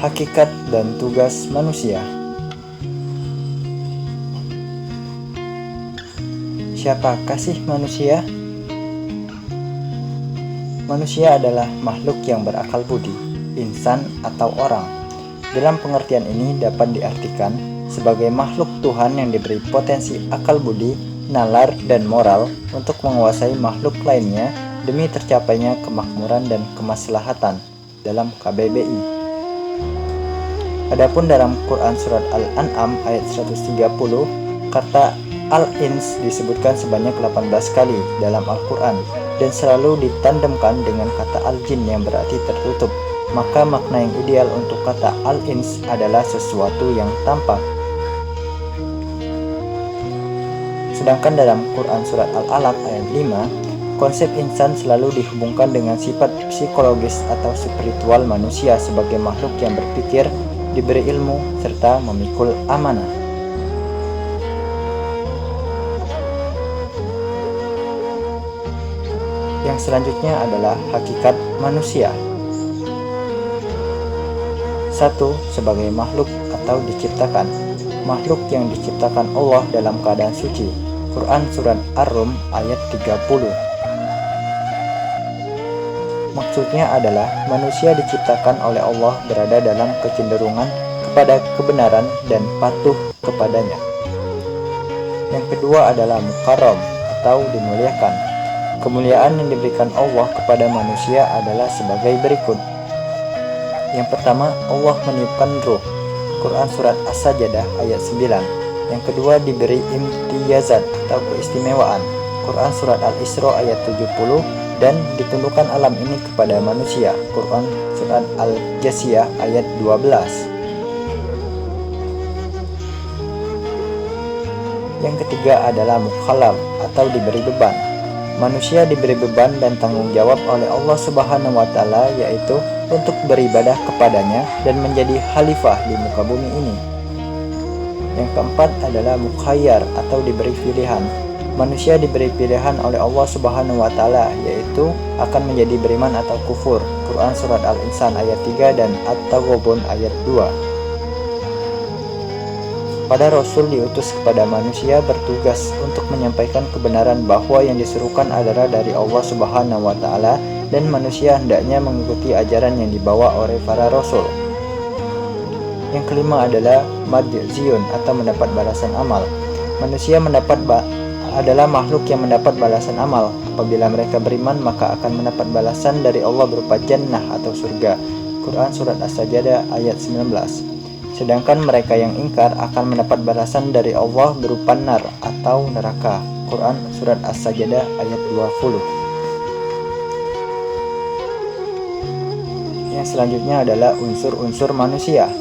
Hakikat dan tugas manusia. Siapakah sih manusia? Manusia adalah makhluk yang berakal budi, insan atau orang. Dalam pengertian ini dapat diartikan sebagai makhluk Tuhan yang diberi potensi akal budi, nalar, dan moral untuk menguasai makhluk lainnya demi tercapainya kemakmuran dan kemaslahatan dalam KBBI. Adapun dalam Quran Surat Al-An'am ayat 130, kata Al-Ins disebutkan sebanyak 18 kali dalam Al-Quran dan selalu ditandemkan dengan kata Al-Jin yang berarti tertutup. Maka makna yang ideal untuk kata Al-Ins adalah sesuatu yang tampak. Sedangkan dalam Quran Surat Al-Alaq ayat 5, konsep insan selalu dihubungkan dengan sifat psikologis atau spiritual manusia sebagai makhluk yang berpikir, diberi ilmu, serta memikul amanah. Yang selanjutnya adalah hakikat manusia. 1. Sebagai makhluk atau diciptakan. Makhluk yang diciptakan Allah dalam keadaan suci. Quran Surat Ar-Rum ayat 30. Maksudnya adalah manusia diciptakan oleh Allah berada dalam kecenderungan kepada kebenaran dan patuh kepadanya. Yang kedua adalah mukarram atau dimuliakan. Kemuliaan yang diberikan Allah kepada manusia adalah sebagai berikut. Yang pertama, Allah meniupkan ruh. Quran Surat As-Sajdah ayat 9. Yang kedua, diberi imtiyazat atau keistimewaan. Quran Surat Al-Isra ayat 70. Dan ditundukkan alam ini kepada manusia. Quran Surat Al-Jasiyah ayat 12. Yang ketiga adalah mukhalaf atau diberi beban. Manusia diberi beban dan tanggung jawab oleh Allah Subhanahu wa Ta'ala, yaitu untuk beribadah kepadanya dan menjadi khalifah di muka bumi ini. Yang keempat adalah mukhayyar atau diberi pilihan. Manusia diberi pilihan oleh Allah Subhanahu wa Ta'ala, yaitu akan menjadi beriman atau kufur. Quran Surat Al-Insan ayat 3 dan At-Taghabun ayat 2. Pada Rasul diutus kepada manusia bertugas untuk menyampaikan kebenaran bahwa yang diserukan adalah dari Allah Subhanahu wa Ta'ala dan manusia hendaknya mengikuti ajaran yang dibawa oleh para Rasul. Yang kelima adalah majziyun atau mendapat balasan amal. Manusia adalah makhluk yang mendapat balasan amal. Apabila mereka beriman, maka akan mendapat balasan dari Allah berupa jannah atau surga. Quran Surat As-Sajdah ayat 19. Sedangkan mereka yang ingkar akan mendapat balasan dari Allah berupa nar atau neraka. Quran Surat As-Sajdah ayat 20. Yang selanjutnya adalah unsur-unsur manusia.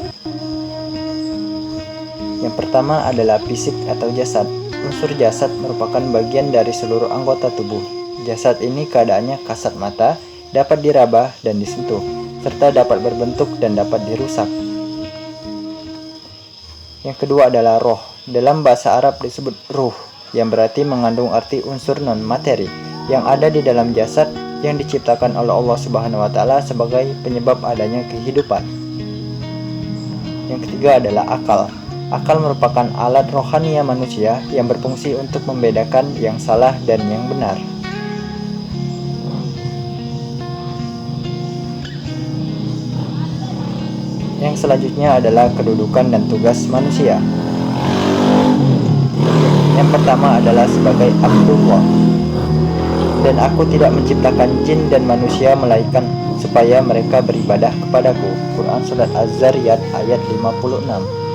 Yang pertama adalah fisik atau jasad. Unsur jasad merupakan bagian dari seluruh anggota tubuh. Jasad ini keadaannya kasat mata, dapat diraba dan disentuh, serta dapat berbentuk dan dapat dirusak. Yang kedua adalah roh. Dalam bahasa Arab disebut ruh, yang berarti mengandung arti unsur non-materi yang ada di dalam jasad yang diciptakan oleh Allah Subhanahu wa Ta'ala sebagai penyebab adanya kehidupan. Yang ketiga adalah akal. Akal merupakan alat rohania manusia yang berfungsi untuk membedakan yang salah dan yang benar. Yang selanjutnya adalah kedudukan dan tugas manusia. Yang pertama adalah sebagai Abdullah. Dan aku tidak menciptakan jin dan manusia melainkan supaya mereka beribadah kepadaku. Quran Surat Az-Zariyat ayat 56.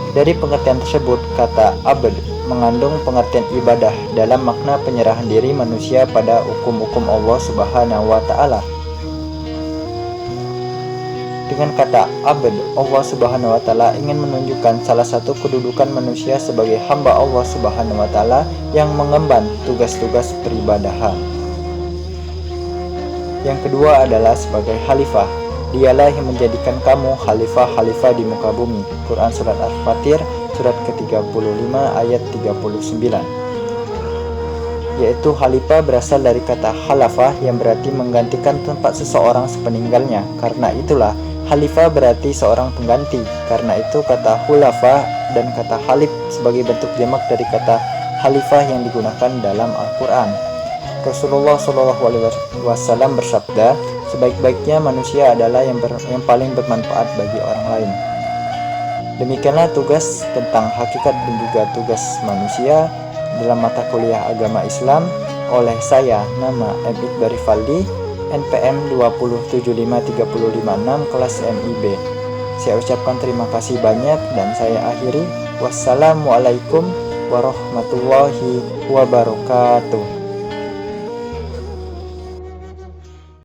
Dari pengertian tersebut, kata abd mengandung pengertian ibadah dalam makna penyerahan diri manusia pada hukum-hukum Allah Subhanahu wa Ta'ala. Dengan kata abd, Allah Subhanahu wa Ta'ala ingin menunjukkan salah satu kedudukan manusia sebagai hamba Allah Subhanahu wa Ta'ala yang mengemban tugas-tugas peribadahan. Yang kedua adalah sebagai khalifah. Dialah yang menjadikan kamu khalifah-khalifah di muka bumi. Quran Surat Al-Fatir, surat ke-35 ayat 39. Yaitu khalifah berasal dari kata khalafah yang berarti menggantikan tempat seseorang sepeninggalnya. Karena itulah Khalifah berarti seorang pengganti. Karena itu kata khulafa dan kata khalif sebagai bentuk jamak dari kata khalifah yang digunakan dalam Al-Quran. Rasulullah SAW bersabda, sebaik-baiknya manusia adalah yang paling bermanfaat bagi orang lain. Demikianlah tugas tentang hakikat dan juga tugas manusia dalam mata kuliah agama Islam oleh saya, nama M. Iqbal Rivaldi, NPM 2075356 kelas MIB. Saya ucapkan terima kasih banyak dan saya akhiri. Wassalamualaikum warahmatullahi wabarakatuh.